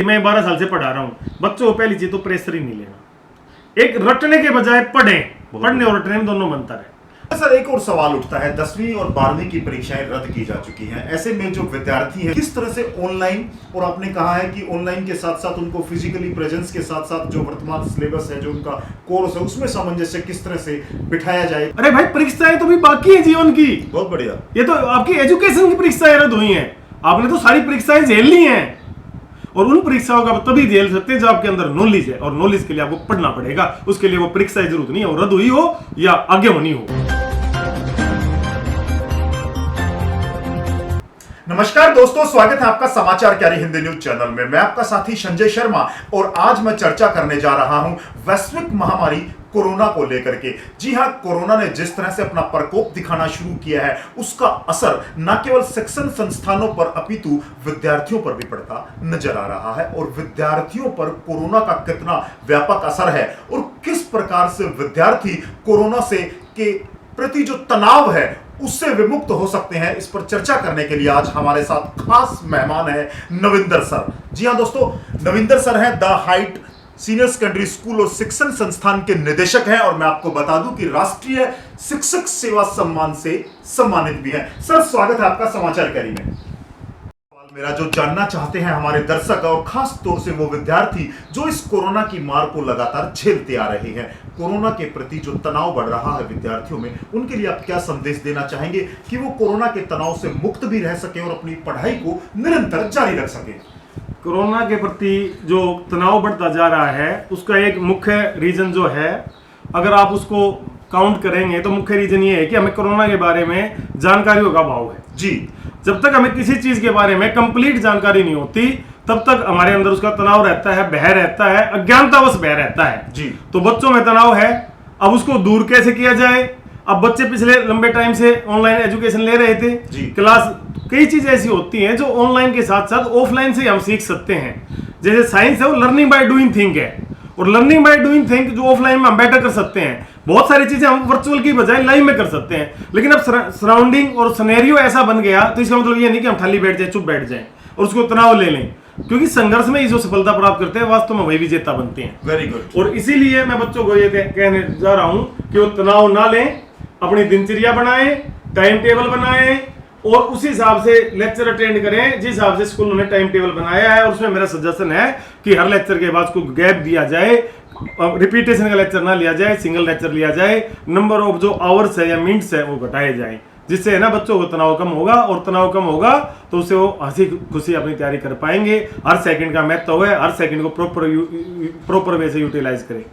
मैं 12 साल से पढ़ा रहा हूँ बच्चों को। पहली चीज तो प्रेशर ही नहीं लेना, एक रटने के बजाय पढ़ने और रटने में दोनों बनता है। सर एक और सवाल उठता है, 10वीं और 12वीं की परीक्षाएं रद्द की जा चुकी हैं, ऐसे में जो विद्यार्थी हैं किस तरह से ऑनलाइन, और आपने कहा है कि ऑनलाइन के साथ साथ उनको फिजिकली प्रेजेंस के साथ साथ जो वर्तमान सिलेबस है, जो उनका कोर्स है, उसमें सामंजस्य किस तरह से बिठाया जाए। अरे भाई परीक्षाएं तो भी बाकी है जीवन की। बहुत बढ़िया। ये तो आपकी एजुकेशन की परीक्षाएं रद्द हुई हैं, आपने तो सारी परीक्षाएं झेल ली हैं, और उन परीक्षाओं का तभी झेल सकते हैं जो आपके अंदर नॉलेज है, और नॉलेज के लिए आपको पढ़ना पड़ेगा। उसके लिए वो परीक्षा की जरूरत नहीं है, वो रद्द हुई हो या आगे होनी हो। नमस्कार दोस्तों, स्वागत है आपका समाचार क्यारी हिंदी न्यूज चैनल में। मैं आपका साथी संजय शर्मा, और आज मैं चर्चा करने जा रहा हूं वैश्विक महामारी कोरोना को लेकर के। जी हां, कोरोना ने जिस तरह से अपना प्रकोप दिखाना शुरू किया है, उसका असर न केवल शिक्षण संस्थानों पर अपितु विद्यार्थियों पर भी पड़ता नजर आ रहा है। और विद्यार्थियों पर कोरोना का कितना व्यापक असर है और किस प्रकार से विद्यार्थी कोरोना से के प्रति जो तनाव है उससे विमुक्त हो सकते हैं, इस पर चर्चा करने के लिए आज हमारे साथ खास मेहमान है नविंदर सर। जी हां दोस्तों, नविंदर सर हैं the height senior secondary school और शिक्षण संस्थान के निदेशक हैं, और मैं आपको बता दूं कि राष्ट्रीय शिक्षक सेवा सम्मान से सम्मानित भी हैं। सर स्वागत है आपका समाचार क्यारी में। मेरा जो जानना चाहते हैं हमारे दर्शक, और खास तौर से वो विद्यार्थी जो इस कोरोना की मार को लगातार झेलते आ रहे हैं, कोरोना के प्रति जो तनाव बढ़ रहा है विद्यार्थियों में, उनके लिए आप क्या संदेश देना चाहेंगे कि वो कोरोना के तनाव से मुक्त भी रह सके और अपनी पढ़ाई को निरंतर जारी रख सके। कोरोना के प्रति जो तनाव बढ़ता जा रहा है उसका एक मुख्य रीजन जो है, अगर आप उसको काउंट करेंगे तो मुख्य रीजन ये है कि हमें कोरोना के बारे में जानकारियों का अभाव है। जी, जब तक हमें किसी चीज के बारे में कंप्लीट जानकारी नहीं होती तब तक हमारे अंदर उसका तनाव रहता है, भय रहता है, अज्ञानतावश भय रहता है। जी, तो बच्चों में तनाव है, अब उसको दूर कैसे किया जाए। अब बच्चे पिछले लंबे टाइम से ऑनलाइन एजुकेशन ले रहे थे, क्लास कई चीजें ऐसी होती हैं जो ऑनलाइन के साथ साथ ऑफलाइन से हम सीख सकते हैं। जैसे साइंस है वो लर्निंग बाय डूइंग थिंग है, और लर्निंग बाय डूइंग थिंग जो ऑफलाइन में हम बेटर कर सकते हैं। बहुत सारी चीजें हम वर्चुअल की बजाय लाइव में कर सकते हैं, लेकिन अब सराउंडिंग और सिनेरियो ऐसा बन गया तो इसका मतलब ये नहीं कि हम खाली बैठ जाए, चुप बैठ जाएं और उसको तनाव ले लें, क्योंकि संघर्ष में ही जो सफलता प्राप्त करते हैं वास्तव में वही विजेता बनते हैं। Very good. और इसीलिए मैं बच्चों को ये कहने जा रहा हूं कि वो तनाव ना लें, अपनी दिनचर्या बनाएं, टाइम टेबल बनाएं, और उसी हिसाब से लेक्चर अटेंड करें जिस हिसाब से स्कूल ने टाइम टेबल बनाया है। और उसमें मेरा सजेशन है कि हर लेक्चर के बाद उसको गैप दिया जाए, रिपीटेशन का लेक्चर ना लिया जाए, सिंगल लेक्चर लिया जाए, नंबर ऑफ जो आवर्स है या मिनट्स है वो घटाए जाए, जिससे है ना बच्चों को तनाव कम होगा, और तनाव कम होगा तो उससे वो हंसी खुशी अपनी तैयारी कर पाएंगे। हर सेकंड का महत्व है, हर सेकंड को प्रॉपर वे से यूटिलाइज करें।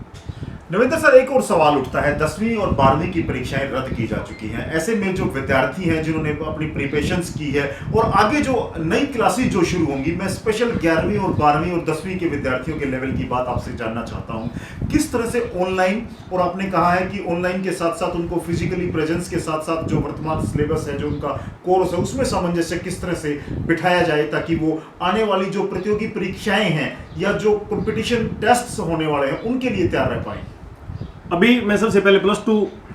नविंदर सर एक और सवाल उठता है, 10वीं और 12वीं की परीक्षाएं रद्द की जा चुकी हैं, ऐसे में जो विद्यार्थी हैं जिन्होंने अपनी प्रिपरेशंस की है और आगे जो नई क्लासेस जो शुरू होंगी, मैं स्पेशल 11वीं और 12वीं और 10वीं के विद्यार्थियों के लेवल की बात आपसे जानना चाहता हूं। किस तरह से ऑनलाइन, और आपने कहा है कि ऑनलाइन के साथ साथ उनको फिजिकली प्रेजेंस के साथ साथ जो वर्तमान सिलेबस है, जो उनका कोर्स है, उसमें सामंजस्य किस तरह से बिठाया जाए ताकि वो आने वाली जो प्रतियोगी परीक्षाएं हैं या जो कंपटीशन टेस्ट होने वाले हैं उनके लिए तैयार रह पाए। अभी मैं सबसे पहले +2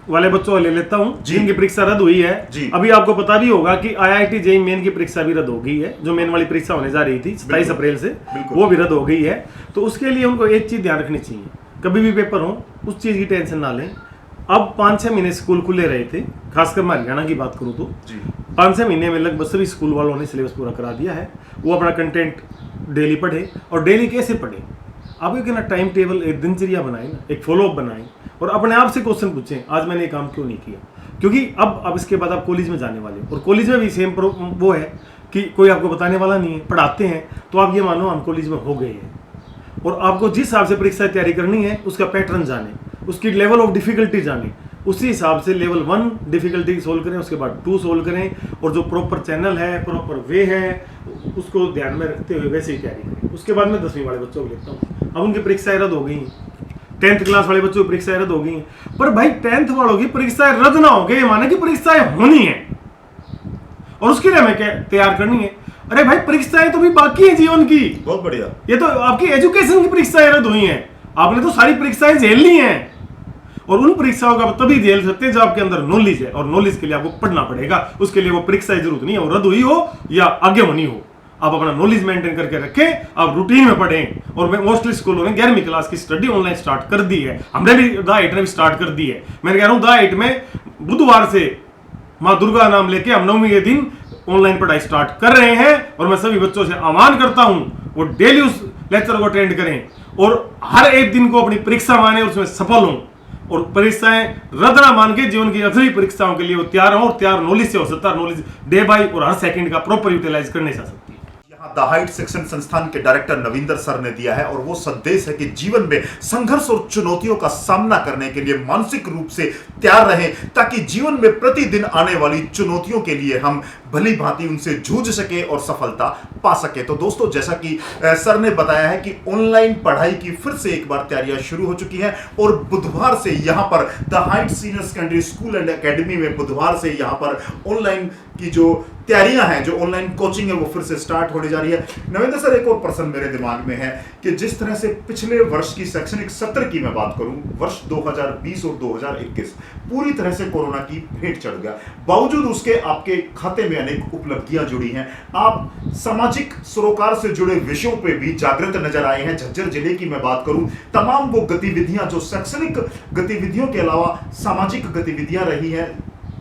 वाले बच्चों को ले लेता हूं जिनकी परीक्षा रद्द हुई है। जी। अभी आपको पता भी होगा कि IIT JEE मेन की परीक्षा भी रद्द हो गई है, जो मेन वाली परीक्षा होने जा रही थी 27 अप्रैल से, वो भी रद्द हो गई है। तो उसके लिए उनको एक चीज ध्यान रखनी चाहिए, कभी भी पेपर हो उस चीज की टेंशन ना लें। अब 5-6 महीने स्कूल खुले रहे थे, खासकर मैं हरियाणा की बात करूँ तो 5-6 महीने में लगभग सभी स्कूल वालों ने सिलेबस पूरा करा दिया है। वो अपना कंटेंट डेली पढ़े, और डेली कैसे पढ़े, आप एक ना टाइम टेबल, एक दिनचर्या बनाए ना, एक फॉलोअप बनाएं, और अपने आप से क्वेश्चन पूछें आज मैंने ये काम क्यों नहीं किया। क्योंकि अब इसके बाद आप कॉलेज में जाने वाले हो, और कॉलेज में भी सेम वो है कि कोई आपको बताने वाला नहीं है, पढ़ाते हैं तो आप ये मानो हम कॉलेज में हो गए हैं, और आपको जिस हिसाब से परीक्षा की तैयारी करनी है उसका पैटर्न जाने, उसकी लेवल ऑफ डिफिकल्टी जाने, उसी हिसाब से लेवल 1 डिफिकल्टी सोल्व करें, उसके बाद 2 सोल्व करें, और जो प्रॉपर चैनल है, प्रॉपर वे है, उसको ध्यान में रखते हुए वैसे ही तैयारी करें। उसके बाद मैं 10वीं वाले बच्चों को लेता हूँ। अब उनकी परीक्षाएं रद्द हो गई, 10th क्लास वाले बच्चों की परीक्षाएं रद्द हो गई, पर भाई 10th वालों की परीक्षाएं रद्द ना हो गई माने कि परीक्षाएं होनी है, और उसके लिए हमें क्या तैयार करनी है। अरे भाई परीक्षाएं तो भी बाकी है जीवन की। बहुत बढ़िया। ये तो आपकी एजुकेशन की परीक्षाएं रद्द हुई हैं, आपने तो सारी परीक्षाएं झेल ली हैं, और उन परीक्षाओं का तभी झेल सकते हैं जो आपके अंदर नॉलेज है, और नॉलेज के लिए आपको पढ़ना पड़ेगा। उसके लिए वो परीक्षा की जरूरत नहीं है, वो रद्द हुई हो या आगे होनी हो, आप अपना नॉलेज मेंटेन करके रखें, आप रूटीन में पढ़ें। और मैं मोस्टली स्कूलों ने 11वीं क्लास की स्टडी ऑनलाइन स्टार्ट कर दी है, हमने भी द8 ने भी स्टार्ट कर दी है। मैं कह रहा हूँ द8 में बुधवार से माँ दुर्गा नाम लेके हम 9वीं के दिन ऑनलाइन पढ़ाई स्टार्ट कर रहे हैं। और मैं सभी बच्चों से आह्वान करता हूं वो डेली उस लेक्चर को अटेंड करें और हर एक दिन को अपनी परीक्षा माने, उसमें सफल हों और परीक्षाएं रद्द ना मान के जीवन की अगली परीक्षाओं के लिए वो तैयार हो, और तैयार नॉलेज से हो सकता है, नॉलेज डे बाय और हर सेकंड का प्रॉपर यूटिलाइज करने से आ सकती है। द हाइट शिक्षण संस्थान के डायरेक्टर नविंदर सर ने दिया है और वो संदेश है कि जीवन में संघर्ष और चुनौतियों का सामना करने के लिए मानसिक रूप से तैयार रहें, ताकि जीवन में प्रतिदिन आने वाली चुनौतियों के लिए हम भली भांति उनसे जूझ सके और सफलता पा सके। तो दोस्तों, जैसा कि सर ने बताया है कि ऑनलाइन पढ़ाई की फिर से एक बार तैयारियां शुरू हो चुकी हैं और बुधवार से यहां पर the height senior secondary school and academy में बुधवार से यहां पर ऑनलाइन की जो तैयारियां हैं, जो ऑनलाइन कोचिंग है, वो फिर से स्टार्ट होने जा रही है। नविंदर सर, एक और प्रश्न मेरे दिमाग में है कि जिस तरह से पिछले वर्ष की शैक्षणिक सत्र की मैं बात करूं, वर्ष 2020 और 2021 पूरी तरह से कोरोना की भेंट चढ़ गया, बावजूद उसके आपके खाते में अनेक उपलब्धियां जुड़ी हैं। आप सामाजिक सरोकार से जुड़े विषयों पे भी जागृत नजर आए हैं। झज्जर जिले की मैं बात करूं, तमाम वो गतिविधियां जो शैक्षणिक गतिविधियों के अलावा सामाजिक गतिविधियां रही हैं,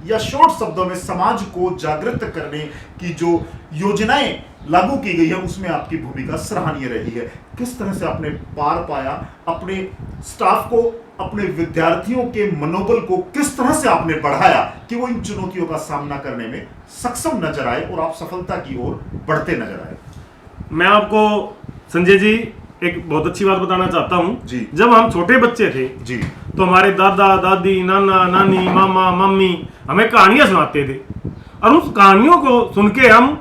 या शॉर्ट शब्दों में समाज को जागृत करने की जो योजनाएं लागू की गई है, उसमें आपकी भूमिका सराहनीय रही है। किस तरह से आपने पार पाया, अपने स्टाफ को, अपने विद्यार्थियों के मनोबल को किस तरह से आपने बढ़ाया कि वो इन चुनौतियों का सामना करने में सक्षम नजर आए और आप सफलता की ओर बढ़ते नजर आए? मैं आपको संजय जी एक बहुत अच्छी बात बताना चाहता हूं जी। जब हम छोटे बच्चे थे जी, तो हमारे दादा दादी, नाना नानी, मामा मम्मी हमें कहानियां सुनाते थे और उस कहानियों को सुन के हम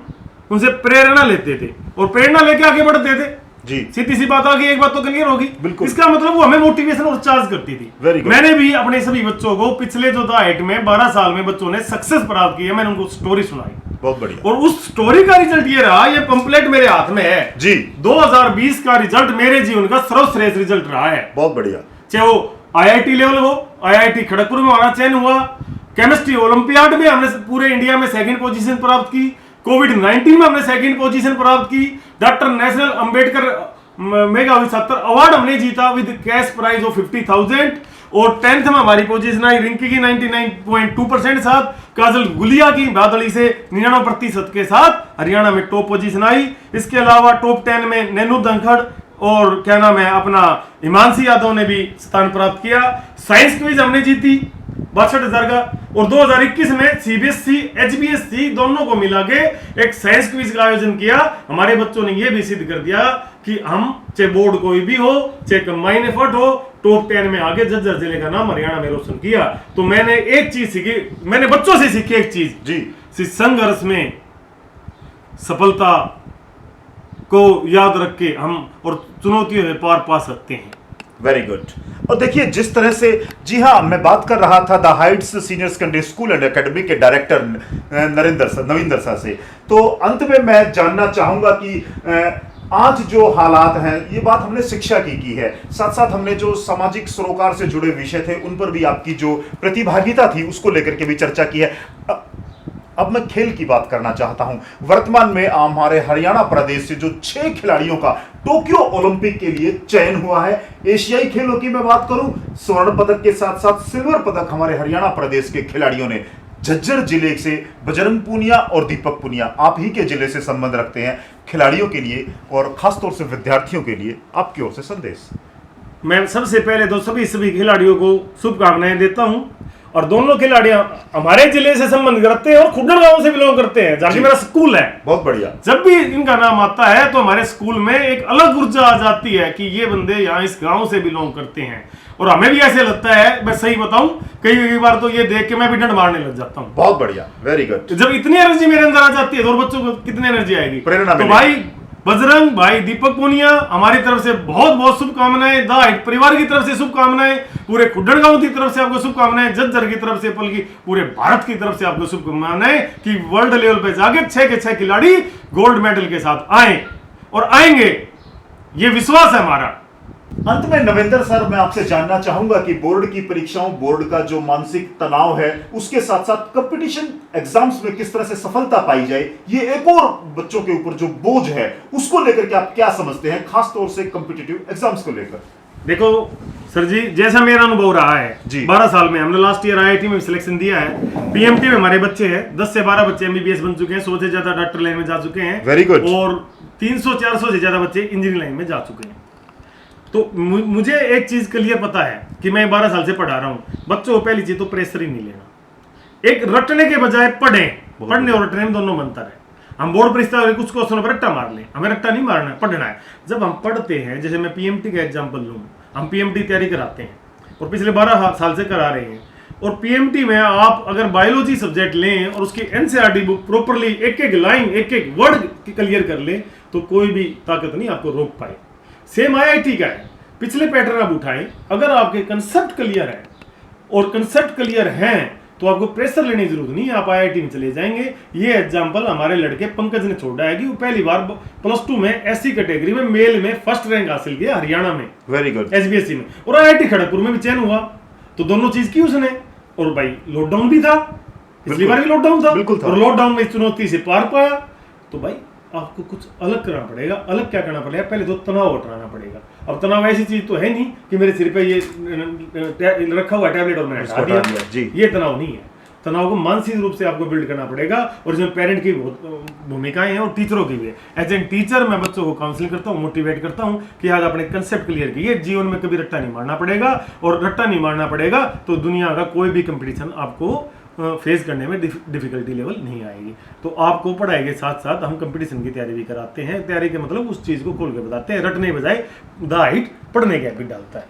उनसे प्रेरणा लेते थे और प्रेरणा लेके आगे बढ़ते थे। जी, सीधी सी बात आ गई, एक बात तो क्लियर होगी। बिल्कुल। इसका मतलब वो हमें मोटिवेशन और चार्ज करती थी। Very good। मैंने भी अपने सभी बच्चों को पिछले जो द8 में 12 साल में बच्चों ने सक्सेस प्राप्त की है, मैंने उनको स्टोरी सुनाई। बहुत बढ़िया। और उस स्टोरी का रिजल्ट ये रहा, ये पंपलेट मेरे हाथ में है जी, 2020 का रिजल्ट मेरे जीवन का सर्वश्रेष्ठ रिजल्ट रहा है। बहुत बढ़िया। चाहे वो IIT लेवल हो, IIT खड़गपुर में हमारा चयन हुआ, केमिस्ट्री ओलंपियाड में हमने पूरे इंडिया में सेकंड पोजीशन प्राप्त की, कोविड-19 में हमने सेकंड पोजीशन प्राप्त की, डॉक्टर नेशनल अंबेडकर मेगा छात्र अवार्ड हमने जीता विद कैश प्राइज ऑफ 50,000, और 10th में हमारी पोजीशन आई रिंकी की 99.2% के साथ, काजल गुलिया की बादली से 99% के साथ हरियाणा में टॉप पोजीशन आई। इसके अलावा टॉप 10 में नैनू धनखड़ और क्या नाम है अपना हिमांशी यादव ने भी स्थान प्राप्त किया। साइंस क्विज हमने जीती 62,000 का, और 2021 में CBSE HBSE दोनों को मिला के एक साइंस क्विज का आयोजन किया। हमारे बच्चों ने यह भी सिद्ध कर दिया कि हम चाहे बोर्ड कोई भी हो, चाहे कंबाइन एफर्ट हो, टॉप 10 में आगे झज्जर जिले का नाम हरियाणा में रोशन किया। तो मैंने एक चीज सीखी, मैंने बच्चों से सीखी एक चीज जी, संघर्ष में सफलता को याद रख के हम और चुनौतियों से पार पा सकते हैं। Very good. और देखिए जिस तरह से, जी हाँ, मैं बात कर रहा था the Heights senior secondary school and academy के डायरेक्टर नविंदर सर से। तो अंत में मैं जानना चाहूंगा कि आज जो हालात हैं, ये बात हमने शिक्षा की है, साथ साथ हमने जो सामाजिक सरोकार से जुड़े विषय थे उन पर भी आपकी जो प्रतिभागिता थी उसको लेकर के भी चर्चा की है। अब मैं खेल की बात करना चाहता हूं। वर्तमान में हमारे हरियाणा प्रदेश से जो 6 खिलाड़ियों का टोक्यो ओलंपिक के लिए चयन हुआ है, एशियाई खेलों की मैं बात करूं, स्वर्ण पदक के साथ साथ सिल्वर पदक हमारे हरियाणा प्रदेश के खिलाड़ियों ने। झज्जर जिले से बजरंग पूनिया और दीपक पूनिया, आप ही के जिले से संबंध रखते हैं। खिलाड़ियों के लिए और खासतौर से विद्यार्थियों के लिए आपकी ओर से संदेश। मैं सबसे पहले तो सभी खिलाड़ियों को शुभकामनाएं देता हूं, और दोनों खिलाड़ियां हमारे जिले से संबंध रखते हैं और खुडर गांव से बिलोंग करते हैं, जहाँ मेरा स्कूल है। बहुत बढ़िया। जब भी इनका नाम आता है तो हमारे स्कूल में एक अलग ऊर्जा आ जाती है कि ये बंदे यहाँ इस गांव से बिलोंग करते हैं, और हमें भी ऐसे लगता है, मैं सही बताऊं, कई बार तो ये देख के मैं भी डंड मारने लग जाता हूं। बहुत बढ़िया, वेरी गुड। जब इतनी एनर्जी मेरे अंदर आ जाती है तो और बच्चों को कितनी एनर्जी आएगी, प्रेरणा। तो भाई बजरंग भाई, दीपक पूनिया, हमारी तरफ से बहुत बहुत शुभकामनाएं, द हाइट परिवार की तरफ से शुभकामनाएं, पूरे खुडर गांव की तरफ से आपको शुभकामनाएं, झज्जर की तरफ से, बल्कि पूरे भारत की तरफ से आपको शुभकामनाएं कि वर्ल्ड लेवल पे जाके 6 के 6 खिलाड़ी गोल्ड मेडल के साथ आए और आएंगे, ये विश्वास है हमारा। अंत में नवेंद्र सर, मैं आपसे जानना चाहूंगा कि बोर्ड की परीक्षाओं, बोर्ड का जो मानसिक तनाव है, उसके साथ साथ कंपटीशन एग्जाम्स में किस तरह से सफलता पाई जाए, ये एक और बच्चों के ऊपर जो बोझ है उसको लेकर के आप क्या समझते हैं, खास तौर से कॉम्पिटिटिव एग्जाम्स को लेकर? देखो सर जी, जैसा मेरा अनुभव रहा है जी। 12 साल में, हमने लास्ट ईयर आईआईटी में सिलेक्शन दिया है। पीएमटी में हमारे बच्चे हैं, 10 से 12 बच्चे एमबीबीएस बन चुके हैं, 100 से ज्यादा डॉक्टर लाइन में जा चुके हैं। Very good। और 300-400 से ज्यादा बच्चे इंजीनियरिंग लाइन में जा चुके हैं। तो मुझे एक चीज क्लियर पता है कि मैं 12 साल से पढ़ा रहा हूँ, बच्चों को पहली चीज तो प्रेशर ही नहीं लेना। एक रटने के बजाय पढ़ने और रटने में दोनों में अंतर है। हम बोर्ड परीक्षा कुछ क्वेश्चनों पर रट्टा मार लें, हमें रट्टा नहीं मारना है, पढ़ना है। जब हम पढ़ते हैं, जैसे मैं पीएमटी का एग्जाम्पल लूँ, हम पीएमटी तैयारी कराते हैं और पिछले 12 साल से करा रहे हैं। और पीएमटी में आप अगर बायोलॉजी सब्जेक्ट लें और उसकी एनसीईआरटी बुक प्रॉपरली एक एक लाइन, एक एक वर्ड क्लियर कर ले, तो कोई भी ताकत नहीं आपको रोक पाए। सेम आईआईटी का है, पिछले पैटर्न आप उठाएं, अगर आपके कंसेप्ट क्लियर है और कंसेप्ट क्लियर हैं तो आपको प्रेशर लेने की जरूरत नहीं है, आप आईआईटी में चले जाएंगे। ये एग्जांपल हमारे लड़के पंकज ने छोड़ा है कि वो पहली बार +2 में एससी कैटेगरी में मेल में फर्स्ट रैंक हासिल किया हरियाणा में, वेरी गुड, एसबीएसई में, और आईआईटी खड़गपुर में भी चयन हुआ। तो दोनों चीज की उसने, और भाई लॉकडाउन भी था, पिछली बार भी लॉकडाउन था, बिल्कुल था। और लॉकडाउन में इस चुनौती से पार पाया। तो भाई आपको कुछ अलग करना पड़ेगा। अलग क्या करना पड़ेगा? पहले तो तनाव हटाना पड़ेगा। अब तनाव ऐसी चीज तो है नहीं कि मेरे सिर पे ये रखा हुआ टैबलेट और मैंने हटा दिया जी। ये तनाव नहीं है। तनाव को मानसिक रूप से आपको बिल्ड करना पड़ेगा, और इसमें पेरेंट की बहुत भूमिकाएं हैं और टीचरों की भी है। एज एन टीचर मैं बच्चों को काउंसलिंग करता हूँ, मोटिवेट करता हूँ कि आज अपने कंसेप्ट क्लियर कीजिए। जीवन में कभी रट्टा नहीं मारना पड़ेगा, और रट्टा नहीं मारना पड़ेगा तो दुनिया का कोई भी कंपटीशन आपको फेस करने में डिफिकल्टी लेवल नहीं आएगी। तो आपको पढ़ाई के साथ साथ हम कंपटीशन की तैयारी भी कराते हैं। तैयारी के मतलब उस चीज़ को खोल के बताते हैं, रटने बजाय द हाइट पढ़ने के हैबिट डालता है।